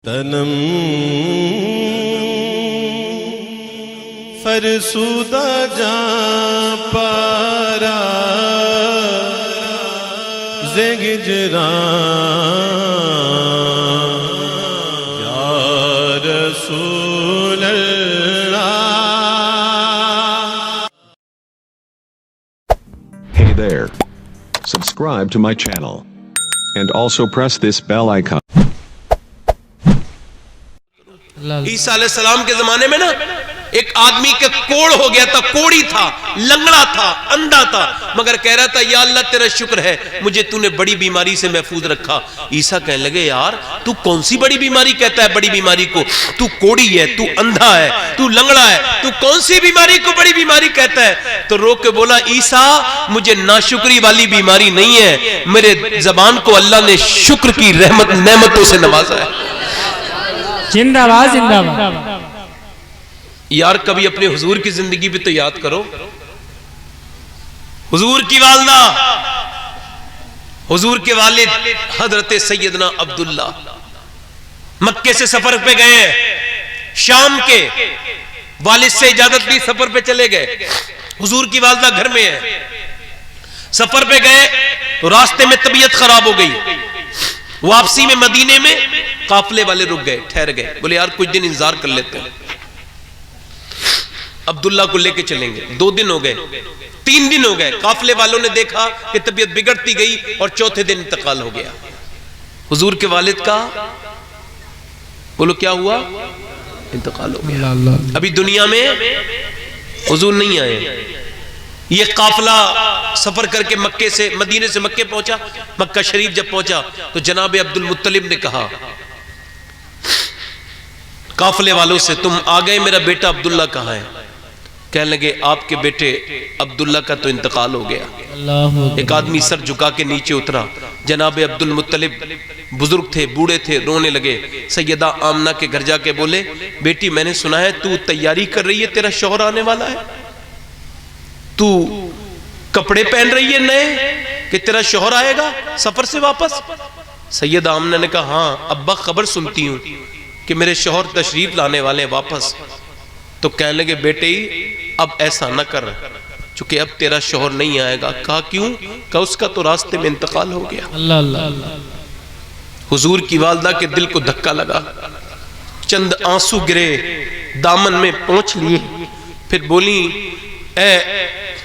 تنم فرسودہ جاں پارا زگجران یا رسول اللہ. Hey there. Subscribe to my channel. And also press this bell icon. عیسیٰ علیہ السلام کے زمانے میں نا ایک آدمی کے کوڑ ہو گیا تھا، کوڑی تھا، لنگڑا تھا، اندھا تھا، مگر کہہ رہا تھا یا اللہ تیرا شکر ہے مجھے تو نے بڑی بیماری سے محفوظ رکھا. عیسیٰ کہنے لگے یار تو کون سی بڑی بیماری کہتا ہے؟ بڑی بیماری کو تو کوڑی ہے، تو اندھا ہے، تو لنگڑا ہے، تو کون سی بیماری کو بڑی بیماری کہتا ہے؟ تو رو کے بولا عیسیٰ مجھے ناشکری والی بیماری نہیں ہے، میرے زبان کو اللہ نے شکر کی نعمتوں سے نوازا ہے. زندہ باد زندہ باد. یار کبھی اپنے حضور کی زندگی بھی تو یاد کرو. حضور کی والدہ، حضور کے والد حضرت سیدنا عبداللہ مکے سے سفر پہ گئے، شام کے والد سے اجازت دی سفر پہ چلے گئے. حضور کی والدہ گھر میں ہے، سفر پہ گئے تو راستے میں طبیعت خراب ہو گئی. واپسی میں مدینے میں قافلے والے رک گئے، ٹھہر گئے، بولے یار کچھ دن انتظار کر لیتے ہیں، عبداللہ کو لے کے چلیں گے. 2 دن ہو گئے، 3 دن ہو گئے، قافلے والوں نے دیکھا کہ طبیعت بگڑتی گئی اور چوتھے دن انتقال ہو گیا. حضور کے والد کا بولو کیا ہوا؟ انتقال ہو گیا. ابھی دنیا میں حضور نہیں آئے. یہ قافلہ سفر کر کے مکے سے مدینے سے مکے پہنچا. مکہ شریف جب پہنچا تو جناب عبد المطلب نے کہا قافلے والوں سے تم آ گئے، میرا بیٹا عبداللہ کہاں ہے؟ کہنے لگے آپ کے بیٹے عبداللہ کا تو انتقال ہو گیا. ایک آدمی سر جھکا کے نیچے اترا. جناب عبد المطلب بزرگ تھے، بوڑھے تھے، رونے لگے. سیدہ آمنہ کے گھر جا کے بولے بیٹی میں نے سنا ہے تو تیاری کر رہی ہے، تیرا شوہر آنے والا ہے، تو کپڑے پہن رہی ہے نئے کہ تیرا شوہر آئے گا سفر سے واپس؟ سیدہ آمنہ نے کہا ہاں ابا خبر سنتی ہوں کہ میرے شوہر تشریف لانے والے ہیں واپس. تو کہنے لگے بیٹے اب ایسا نہ کر چونکہ اب تیرا شوہر نہیں آئے گا. کہا کیوں؟ کہا اس کا تو راستے میں انتقال ہو گیا. حضور کی والدہ کے دل کو دھکا لگا، چند آنسو گرے، دامن میں پہنچ لیے، پھر بولی اے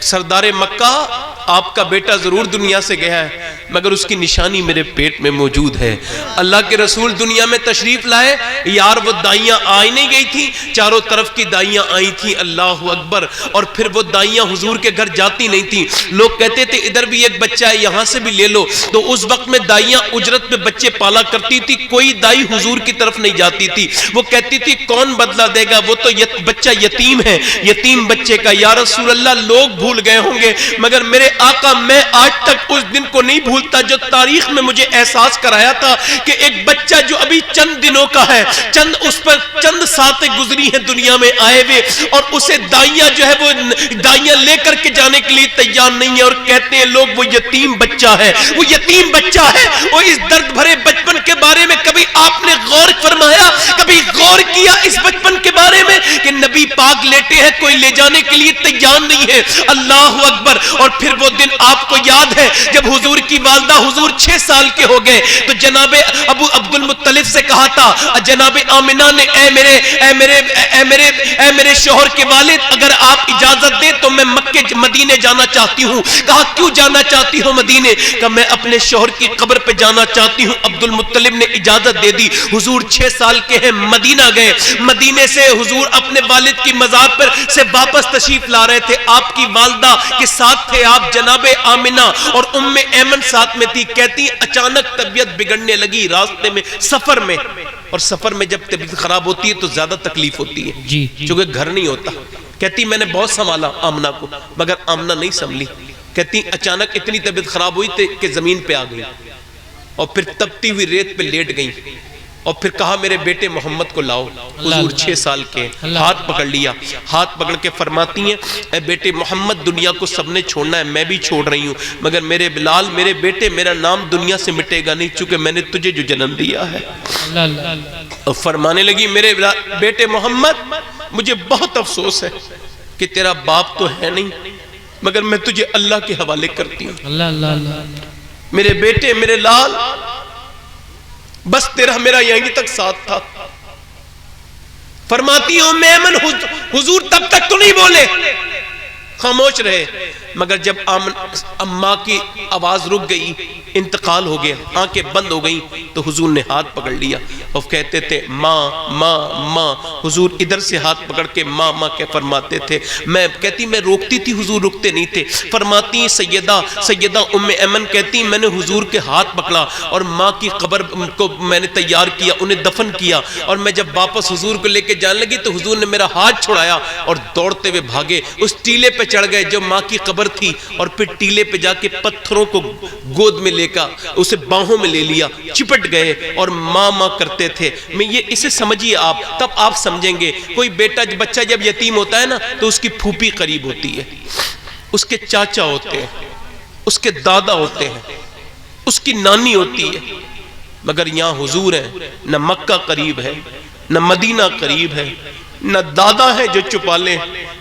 سردار مکہ آپ کا بیٹا ضرور دنیا سے گیا ہے مگر اس کی نشانی میرے پیٹ میں موجود ہے. اللہ کے رسول دنیا میں تشریف لائے، یار وہ دائیاں آئی نہیں گئی تھی، چاروں طرف کی دائیاں آئی تھی، اللہ اکبر. اور پھر وہ دائیاں حضور کے گھر جاتی نہیں تھی. لوگ کہتے تھے ادھر بھی ایک بچہ ہے یہاں سے بھی لے لو. تو اس وقت میں دائیاں اجرت میں بچے پالا کرتی تھی، کوئی دائی حضور کی طرف نہیں جاتی تھی. وہ کہتی تھی کون بدلہ دے گا، وہ تو بچہ یتیم ہے، یتیم بچے کا. یا رسول اللہ لوگ بھول گئے ہوں گے مگر میرے آقا میں آج تک اس دن کو نہیں بھولتا جو تاریخ میں مجھے احساس کرایا تھا کہ ایک بچہ جو ابھی چند دنوں کا ہے، اس پر چند ساتیں گزری ہیں دنیا میں آئے ہوئے، اور اسے دائیاں جو ہے وہ دائیاں لے کر کے جانے کے لیے تیار نہیں ہے. اور کہتے ہیں لوگ وہ یتیم بچہ ہے، وہ یتیم بچہ ہے. اور اس درد بھرے بچپن کے بارے میں کبھی آپ نے غور فرمایا، کبھی غور کیا اس بچپن کے بارے میں کہ نبی پاک لیٹے ہیں، کوئی لے جانے کے لیے تیار نہیں ہے. اللہ اکبر. اور پھر وہ دن آپ کو یاد ہے جب حضور کی والدہ حضور 6 سال کے ہو گئے تو جناب ابو عبد المطلب سے کہا تھا جناب آمنہ نے اے میرے شوہر کے والد اگر آپ اجازت دیں تو میں مکے مدینے جانا چاہتی ہوں. کہا کیوں جانا چاہتی ہوں مدینے؟ کہا میں اپنے شوہر کی قبر پہ جانا چاہتی ہوں. عبد المطلب نے اجازت دے دی. حضور 6 سال کے ہیں، مدینہ گئے. مدینے سے حضور اپنے والد کی مزار پر سے واپس تشریف لا رہے تھے. آپ کی والدہ کے ساتھ تھے آپ جناب آمنہ اور ام ایمن ساتھ میں تھی. کہتی اچانک طبیعت بگڑنے لگی راستے میں سفر میں. اور سفر میں جب طبیعت خراب ہوتی ہے تو زیادہ تکلیف ہوتی ہے چونکہ گھر نہیں ہوتا. کہتی میں نے بہت سنبھالا آمنہ کو مگر آمنہ نہیں سنبھلی. کہتی اچانک اتنی طبیعت خراب ہوئی کہ زمین پہ آ گئی اور پھر تپتی ہوئی ریت پہ لیٹ گئی. اور پھر کہا میرے بیٹے محمد کو لاؤ. حضور 6 سال کے، ہاتھ پکڑ لیا. ہاتھ پکڑ کے فرماتی ہیں اے بیٹے محمد دنیا کو سب نے چھوڑنا ہے، میں بھی چھوڑ رہی ہوں، مگر میرے بلال میرے بیٹے میرا نام دنیا سے مٹے گا نہیں چونکہ میں نے تجھے جو جنم دیا ہے. اور فرمانے لگی میرے بیٹے محمد مجھے بہت افسوس ہے کہ تیرا باپ تو ہے نہیں مگر میں تجھے اللہ کے حوالے کرتی ہوں. اللہ اللہ اللہ. میرے بیٹے میرے لال بس تیرا میرا یہیں تک ساتھ تھا. فرماتی ہوں میں ایمن حضور تب تک تو نہیں بولے, خاموش رہے, مگر جب اماں کی آواز رک گئی, انتقال ہو گیا, آنکھیں بند ہو گئیں, تو حضور نے ہاتھ پکڑ لیا اور کہتے تھے ماں ماں ماں. حضور ادھر سے ہاتھ پکڑ کے ماں ماں کے فرماتے تھے. میں کہتی میں روکتی تھی, حضور رکتے نہیں تھے. فرماتی سیدہ ام ایمن کہتی میں نے حضور کے ہاتھ پکڑا اور ماں کی قبر کو میں نے تیار کیا, انہیں دفن کیا, اور میں جب واپس حضور کو لے کے جانے لگی تو حضور نے میرا ہاتھ چھڑایا اور دوڑتے ہوئے بھاگے, اس ٹیلے پہ چڑھ گئے جو ماں کی قبر تھی, اور پھر ٹیلے پہ جا کے پتھروں کو گود میں لے کر اسے باہوں میں لے لیا, چپٹ گئے اور ماں ماں کرتے تھے. میں یہ اسے سمجھیے آپ, تب آپ سمجھیں گے. کوئی بچہ جب یتیم ہوتا ہے نا تو اس کی پھوپھی قریب ہوتی ہے, اس کے چاچا ہوتے ہیں, اس کے دادا ہوتے ہیں, اس کی نانی ہوتی ہے. مگر یہاں حضور ہیں, نہ مکہ قریب ہے, نہ مدینہ قریب ہے, نہ دادا ہے جو چھپا لے,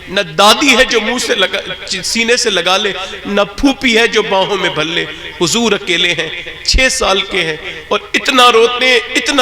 نہ دادی ہے جو منہ سے سینے سے لگا لے, نہ پھوپھی ہے جو باہوں میں بھر لے. حضور اکیلے ہیں, 6 سال کے ہیں, اور اتنا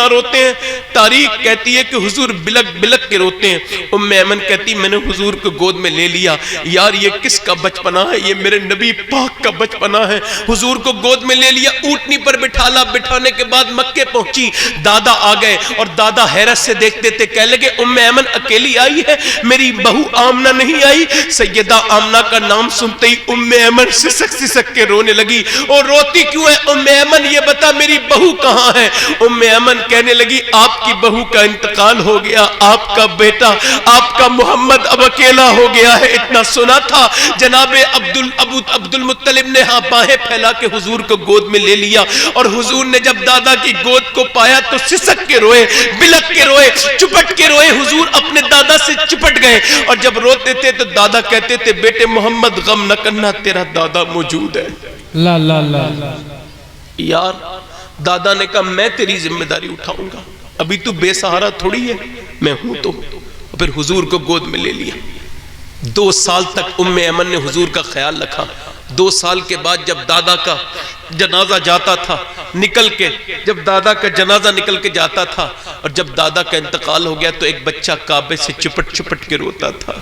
روتے ہیں. تاریخ کہتی ہے کہ حضور بلک بلک کے روتے ہیں. ام ایمن کہتی میں نے حضور کو گود میں لے لیا. یار یہ کس کا بچپنا ہے, یہ میرے نبی پاک کا بچپنا ہے. حضور کو گود میں لے لیا, اونٹنی پر بٹھالا. بٹھانے کے بعد مکے پہنچی, دادا آ گئے, اور دادا حیرت سے دیکھتے تھے. کہنے لگے ام ایمن اکیلی آئی ہے, میری بہو آمنہ نہیں آئی. سیدہ آمنہ کا نام سنتے ہی ام ایمن سسک کے رونے لگی. اور روتی کیوں ہے ام ایمن, یہ بتا میری بہو کہاں ہے. ام ایمن کہنے لگی آپ کی بہو کا انتقال ہو گیا, آپ کا بیٹا آپ کا محمد اب اکیلا ہو گیا ہے. اتنا سنا تھا. جناب عبد المطلب نے ہاں باہیں پھیلا کے حضور کو گود میں لے لیا, اور حضور نے جب دادا کی گود کو پایا تو سسک کے روئے, بلک کے روئے, چپٹ کے روئے. حضور اپنے دادا سے چپٹ گئے, اور جب روتے تھے تو دادا کہتے تھے بیٹے محمد غم نہ کرنا, تیرا دادا موجود ہے. اللہ اللہ اللہ. یار دادا نے کہا میں تیری ذمہ داری اٹھاؤں گا, ابھی تو بے سہارا تھوڑی ہے, میں ہوں تو. پھر حضور کو گود میں لے لیا. 2 سال تک ام ایمن نے حضور کا خیال رکھا. 2 سال کے بعد جب دادا کا جنازہ جاتا تھا نکل کے, جب دادا کا جنازہ نکل کے جاتا تھا, اور جب دادا کا انتقال ہو گیا تو ایک بچہ کعبے سے چپٹ کے روتا تھا.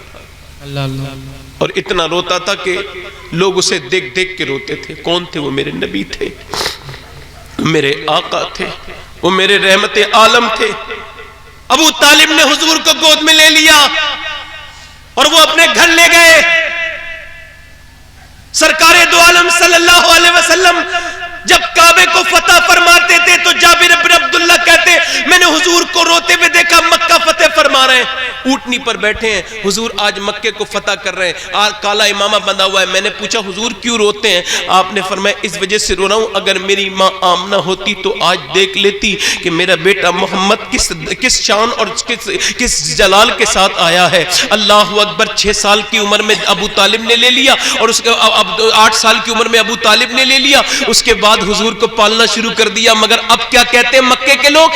اللہ اللہ. اور اتنا روتا تھا کہ لوگ اسے دیکھ کے روتے تھے. کون تھے وہ؟ میرے نبی تھے, میرے آقا تھے, وہ میرے رحمت عالم تھے. ابو طالب نے حضور کو گود میں لے لیا اور وہ اپنے گھر لے گئے. سرکار دو عالم صلی اللہ علیہ وسلم جب کعبے کو فتح فرماتے تھے تو جابر بن عبداللہ کہتے میں نے حضور کو روتے ہوئے دیکھا, مکہ فتح فرما رہے ہیں, اونٹنی پر بیٹھے ہیں, حضور آج مکے کو فتح کر رہے ہیں, آج کالا امامہ بندھا ہوا ہے. میں نے پوچھا حضور کیوں روتے ہیں؟ آپ نے فرمایا اس وجہ سے رو رہا ہوں, اگر میری ماں آمنہ ہوتی تو آج دیکھ لیتی کہ میرا بیٹا محمد کس شان اور کس جلال کے ساتھ آیا ہے. اللہ اکبر. 6 سال کی عمر میں ابو طالب نے لے لیا, اور اس کے 8 سال کی عمر میں ابو طالب نے لے لیا. اس کے بعد حضور کو پالنا شروع کر دیا. مگر اب کیا کہتے ہیں مکے کے لوگ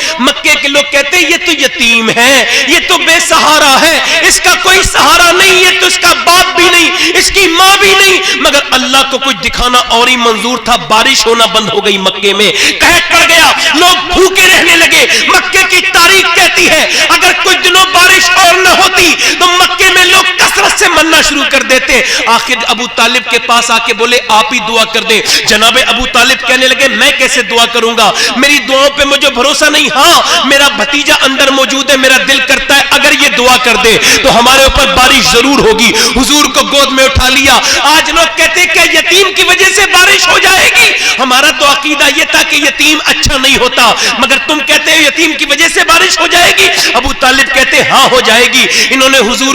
کہتے ہیں یہ تو یتیم ہے, یہ تو بے سہارا ہے, اس کا کوئی سہارا نہیں, یہ تو اس کا باپ بھی نہیں, اس کی ماں بھی نہیں. مگر اللہ کو کچھ دکھانا اور ہی منظور تھا. بارش ہونا بند ہو گئی مکے میں, قحط پڑ گیا, لوگ بھوکے رہنے لگے. مکے کی تاریخ کہتی ہے اگر کچھ دنوں بارش اور نہ ہوتی تو مکے میں لوگ کثرت سے مرنا شروع کر دیتے. آخر ابو طالب کے پاس آ کے بولے آپ ہی دعا کر دیں. جناب ابو طالب کہنے لگے میں کیسے دعا کروں گا, میری دعاؤں پہ مجھے بھروسہ نہیں. ہاں میرا بھتیجا اندر موجود ہے, میرا دل کرتا ہے اگر یہ دعا کر دے تو ہمارے اوپر بارش ضرور ہوگی. حضور کو گود میں اٹھا لیا. آج لوگ کہتے ہیں کہ یتیم کی وجہ سے بارش ہو جائے گی. ہمارا تو عقیدہ یہ تھا کہ یتیم اچھا نہیں ہوتا, مگر تم کہتے ہیں یتیم کی وجہ سے بارش ہو جائے گی. ابو طالب کہتے ہاں ہو جائے گی. انہوں نے حضور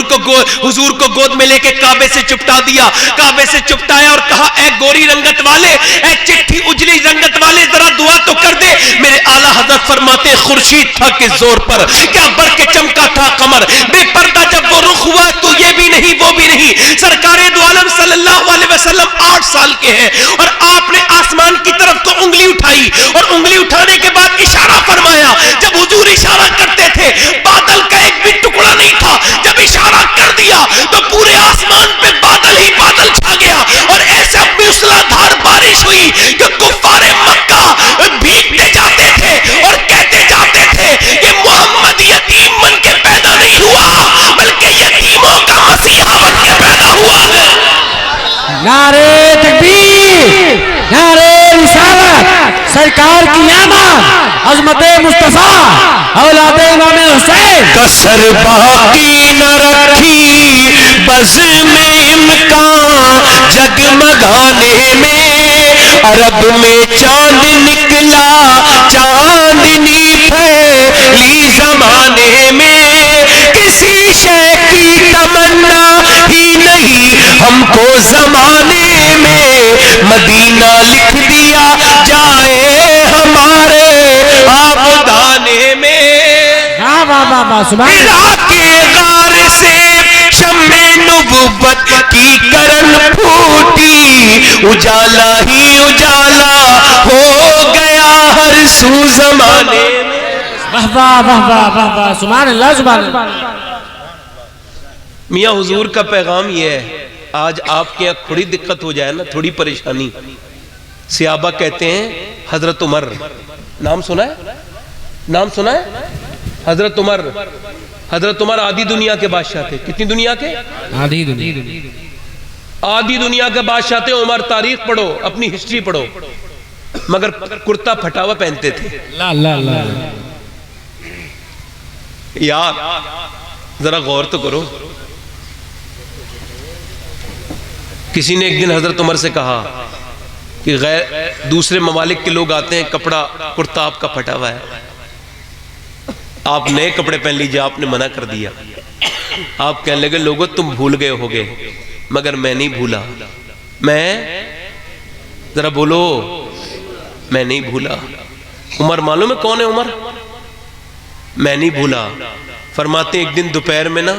کو گود میں لے کے کعبے سے چپٹا دیا. کعبے سے چپٹایا اور کہا اے گوری رنگت والے, اے چٹھی اجلی رنگت والے, ذرا دعا تو کر دے. میرے اعلیٰ حضرت فرماتے خورشید تھا کس زور پر, کیا بر کے چمکا تھا قمر, بے پردہ جب وہ رخ ہوا تو یہ بھی نہیں وہ بھی نہیں. سرکار دو عالم صلی اللہ علیہ وسلم 8 سال کے ہیں, اور آپ نے آسمان کی طرف کو انگلی اٹھائی, اور انگلی اٹھانے کے بعد اشارہ فرمایا. جب حضور اشارہ کرتے تھے بادل کا ایک بھی ٹکڑا نہیں تھا. جب اشارہ کر دیا تو پورے آسمان پہ بادل ہی بادل چھا گیا اور ایسا موسلادھار بارش ہوئی کہ کفار مکہ بھیگتے جاتے تھے اور کہتے جاتے تھے کہ محمد یتیم بن کے پیدا نہیں ہوا بلکہ یتیموں کا مسیحا بن کے پیدا ہوا ہے. نعرے تکبیر، نعرے رسالت، سرکار کی آمد، عظمت مصطفیٰ، اولاد امام حسین. کسر باقی نہ رکھی بزم امکان جگمگانے میں، عرب میں چاند نکلا چاندنی پھیلی زمانے میں، کسی شے کی تمنا ہی نہیں ہم کو زمانے میں، مدینہ لکھ دیا جائے ہمارے آبادانے میں. واہ واہ واہ واہ، سبحان اللہ. عراق کے غار سے شمع نبوت کی کرن پھوٹی، اجالا ہی اجالا ہو گیا ہر سو زمانے میں. واہ واہ واہ واہ واہ واہ، سبحان اللہ سبحان اللہ. میاں حضور کا پیغام یہ ہے. آج آپ کے یہاں تھوڑی دقت ہو جائے نا، تھوڑی پریشانی. صحابہ کہتے ہیں حضرت عمر، نام سنا ہے؟ نام سنا ہے؟ حضرت عمر. حضرت عمر آدھی دنیا کے بادشاہ تھے. کتنی دنیا کے؟ آدھی دنیا. آدھی دنیا کے بادشاہ تھے عمر. تاریخ پڑھو، اپنی ہسٹری پڑھو. مگر کرتا پھٹاوا پہنتے تھے. اللہ اللہ اللہ. یار ذرا غور تو کرو. کسی نے ایک دن حضرت عمر سے کہا کہ دوسرے ممالک کے لوگ آتے ہیں، کپڑا کرتا آپ کا پھٹا ہوا ہے، آپ نئے کپڑے پہن لیجئے. آپ نے منع کر دیا. آپ کہنے لگے لوگوں تم بھول گئے ہوگے، مگر میں نہیں بھولا. میں ذرا بولو، میں نہیں بھولا. عمر معلوم ہے کون ہے عمر؟ میں نہیں بھولا. فرماتے ایک دن دوپہر میں نا